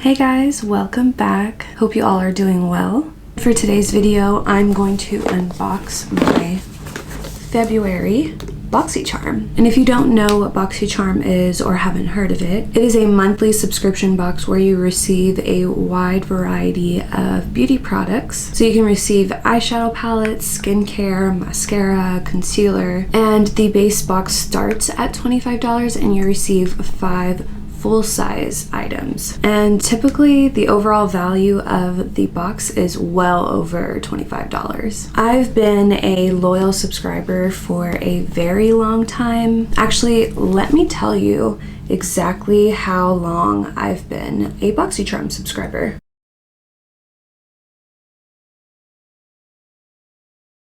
Hey guys, welcome back. Hope you all are doing well. For today's video, I'm going to unbox my February Boxycharm. And if you don't know what Boxycharm is or haven't heard of it, it is a monthly subscription box where you receive a wide variety of beauty products. So you can receive eyeshadow palettes, skincare, mascara, concealer, and the base box starts at $25 and you receive 5 full-size items, and typically the overall value of the box is well over $25. I've been a loyal subscriber for a very long time. Actually, let me tell you exactly how long I've been a Boxycharm subscriber.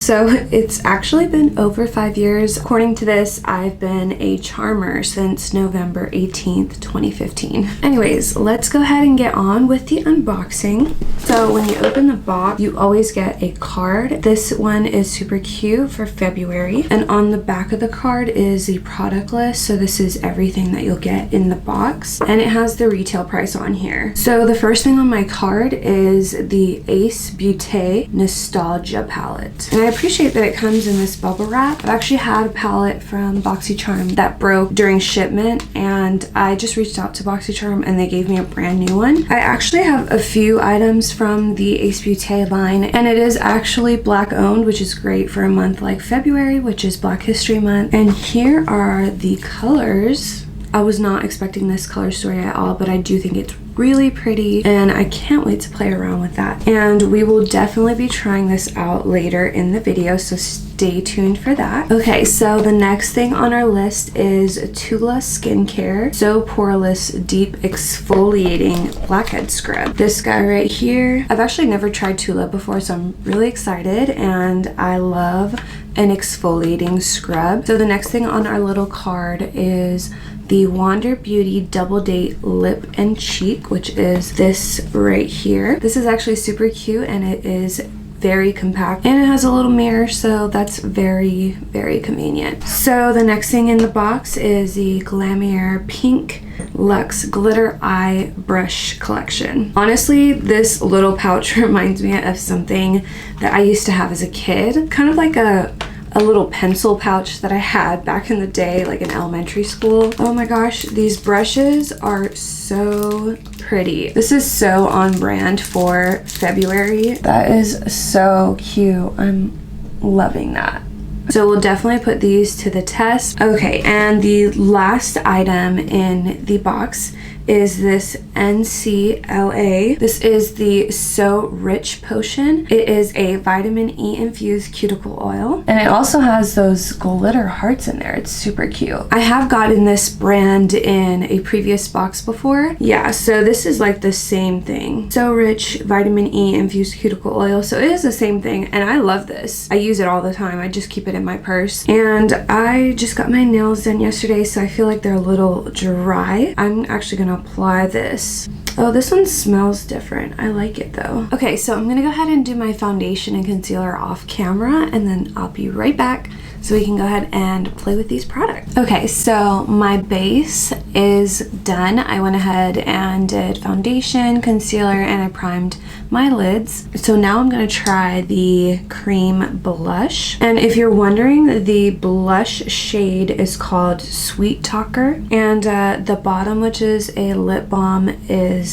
So it's actually been over 5 years. According to this, I've been a charmer since November 18th, 2015. Anyways, let's go ahead and get on with the unboxing. So when you open the box, you always get a card. This one is super cute for February. And on the back of the card is the product list. So this is everything that you'll get in the box. And it has the retail price on here. So the first thing on my card is the Beautè Nostalgia palette. And I appreciate that it comes in this bubble wrap. I've actually had a palette from Boxycharm that broke during shipment, and I just reached out to Boxycharm and they gave me a brand new one. I actually have a few items from the Beautè line, and it is actually Black owned, which is great for a month like February, which is Black History Month. And here are the colors. I was not expecting this color story at all, but I do think it's really pretty and I can't wait to play around with that. And we will definitely be trying this out later in the video, so stay tuned for that. Okay, so the next thing on our list is Tula Skincare So Poreless Deep Exfoliating Blackhead Scrub. This guy right here, I've actually never tried Tula before, so I'm really excited, and I love an exfoliating scrub. So the next thing on our little card is the Wander Beauty Double Date Lip and Cheek, which is this right here. This is actually super cute and it is very compact, and it has a little mirror, so that's very, very convenient. So the next thing in the box is the Glamierre Pink Luxe Glitter Eye Brush Collection. Honestly, this little pouch reminds me of something that I used to have as a kid, kind of like a little pencil pouch that I had back in the day, like in elementary school. Oh my gosh, these brushes are so pretty. This is so on brand for February. That is so cute. I'm loving that. So we'll definitely put these to the test. Okay, and the last item in the box is this NCLA. This is the So Rich Potion. It is a vitamin E infused cuticle oil, and it also has those glitter hearts in there. It's super cute. I have gotten this brand in a previous box before. Yeah, so this is like the same thing. So Rich vitamin E infused cuticle oil. So it is the same thing, and I love this. I use it all the time. I just keep it in my purse. And I just got my nails done yesterday, so I feel like they're a little dry. I'm actually gonna apply this. Oh, this one smells different. I like it though. Okay, so I'm gonna go ahead and do my foundation and concealer off camera, and then I'll be right back so we can go ahead and play with these products. Okay, so my base is done. I went ahead and did foundation, concealer, and I primed my lids. So now I'm gonna try the cream blush. And if you're wondering, the blush shade is called Sweet Talker, and the bottom, which is a lip balm, is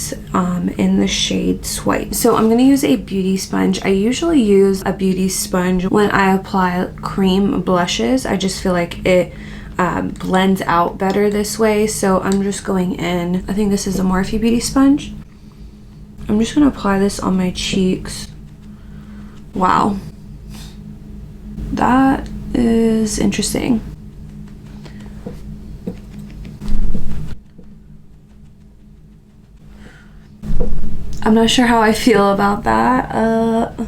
in the shade Swipe. So I'm gonna use a beauty sponge. I usually use a beauty sponge when I apply cream blushes. I just feel like it blends out better this way, so I'm just going in. I think this is a Morphe beauty sponge. I'm just gonna apply this on my cheeks. Wow, that is interesting. I'm not sure how I feel about that. I'm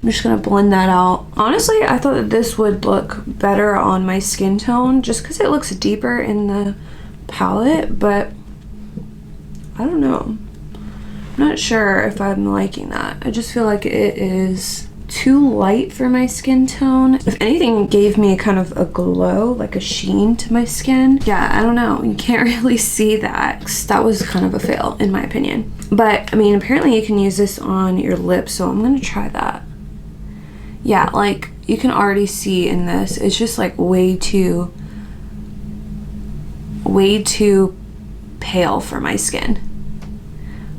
just gonna blend that out. Honestly, I thought that this would look better on my skin tone just because it looks deeper in the palette, but I don't know. I'm not sure if I'm liking that. I just feel like it is too light for my skin tone. If anything, it gave me kind of a glow, like a sheen to my skin. Yeah, I don't know. You can't really see that. That was kind of a fail in my opinion. But I mean, apparently you can use this on your lips, so I'm gonna try that. Yeah, like you can already see in this, it's just like way too pale for my skin.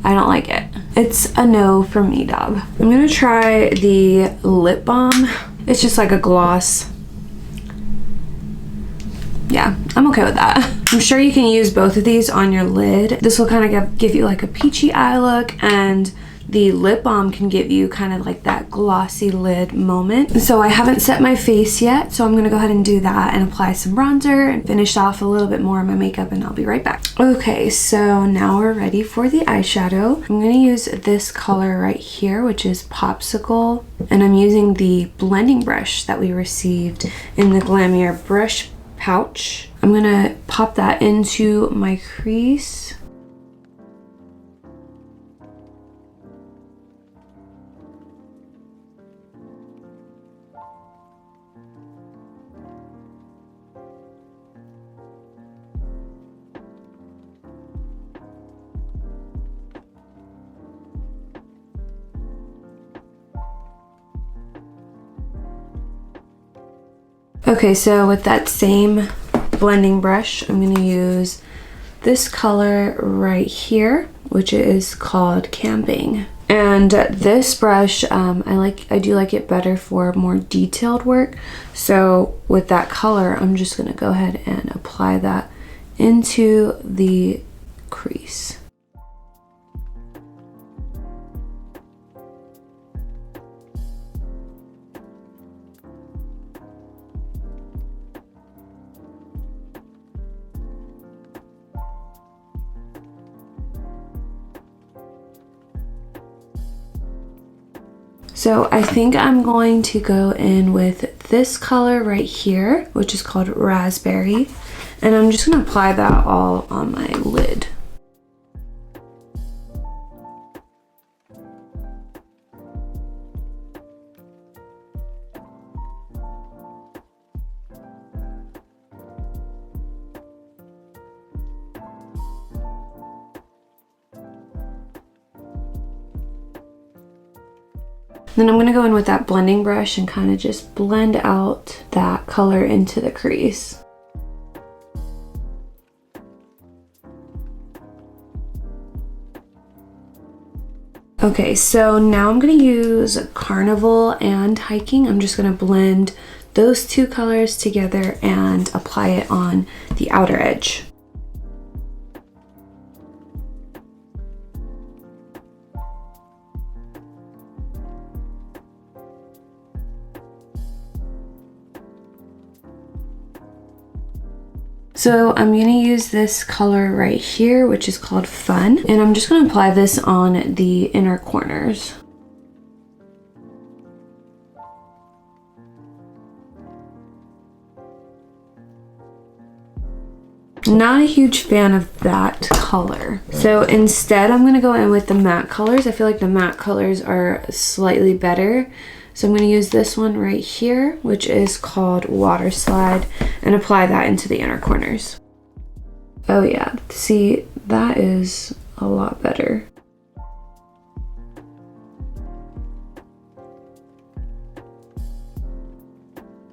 I don't like it. It's a no from me, dog. I'm gonna try the lip balm. It's just like a gloss. Yeah, I'm okay with that. I'm sure you can use both of these on your lid. This will kind of give you like a peachy eye look, and the lip balm can give you kind of like that glossy lid moment. So I haven't set my face yet, so I'm gonna go ahead and do that and apply some bronzer and finish off a little bit more of my makeup, and I'll be right back. Okay, so now we're ready for the eyeshadow. I'm gonna use this color right here, which is Popsicle, and I'm using the blending brush that we received in the Glamierre brush pouch. I'm gonna pop that into my crease. Okay, so with that same blending brush, I'm going to use this color right here, which is called Camping. And this brush, I do like it better for more detailed work. So with that color, I'm just going to go ahead and apply that into the crease. So I think I'm going to go in with this color right here, which is called Raspberry, and I'm just going to apply that all on my lid. Then I'm going to go in with that blending brush and kind of just blend out that color into the crease. Okay, so now I'm going to use Carnival and Hiking. I'm just going to blend those two colors together and apply it on the outer edge. So I'm going to use this color right here, which is called Fun, and I'm just going to apply this on the inner corners. Not a huge fan of that color. So instead, I'm going to go in with the matte colors. I feel like the matte colors are slightly better. So I'm going to use this one right here, which is called Water Slide, and apply that into the inner corners. Oh yeah, see, that is a lot better.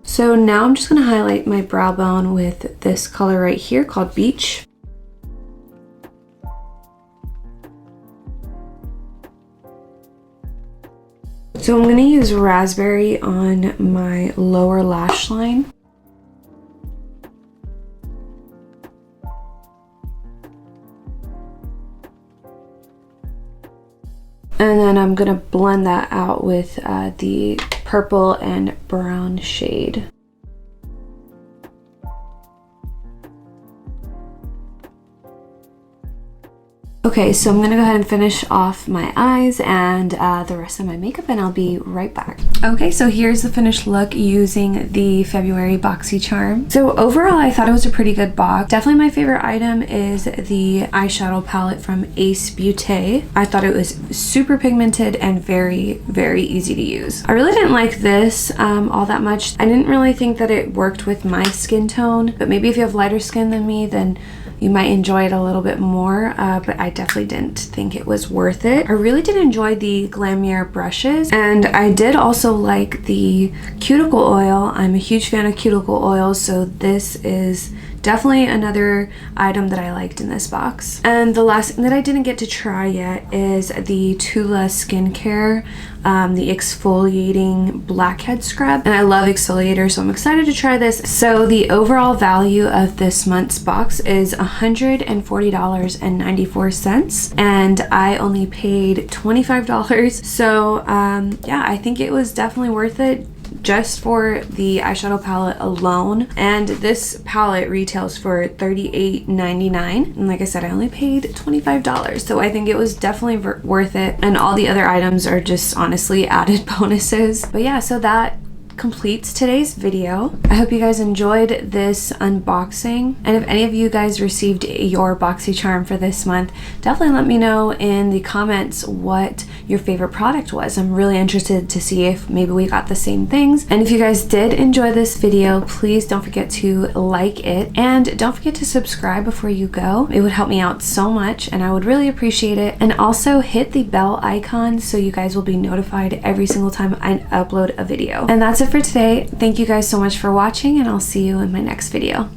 So now I'm just going to highlight my brow bone with this color right here called Beach. So I'm going to use Raspberry on my lower lash line. And then I'm going to blend that out with the purple and brown shade. Okay, so I'm gonna go ahead and finish off my eyes and the rest of my makeup, and I'll be right back. Okay, so here's the finished look using the February Boxycharm. So overall, I thought it was a pretty good box. Definitely my favorite item is the eyeshadow palette from Beautè. I thought it was super pigmented and very, very easy to use. I really didn't like this all that much. I didn't really think that it worked with my skin tone, but maybe if you have lighter skin than me, then you might enjoy it a little bit more, but I definitely didn't think it was worth it. I really did enjoy the Glamierre brushes, and I did also like the cuticle oil. I'm a huge fan of cuticle oils, so this is definitely another item that I liked in this box. And the last thing that I didn't get to try yet is the Tula skincare, the exfoliating blackhead scrub. And I love exfoliators, so I'm excited to try this. So the overall value of this month's box is $140.94, and I only paid $25. So yeah, I think it was definitely worth it just for the eyeshadow palette alone. And this palette retails for $38.99, and like I said, I only paid $25, so I think it was definitely worth it, and all the other items are just honestly added bonuses. But yeah, so that completes today's video. I hope you guys enjoyed this unboxing, and if any of you guys received your Boxycharm for this month, definitely let me know in the comments what your favorite product was. I'm really interested to see if maybe we got the same things. And if you guys did enjoy this video, please don't forget to like it, and don't forget to subscribe before you go. It would help me out so much, and I would really appreciate it. And also hit the bell icon so you guys will be notified every single time I upload a video. And that's it for today. Thank you guys so much for watching, and I'll see you in my next video.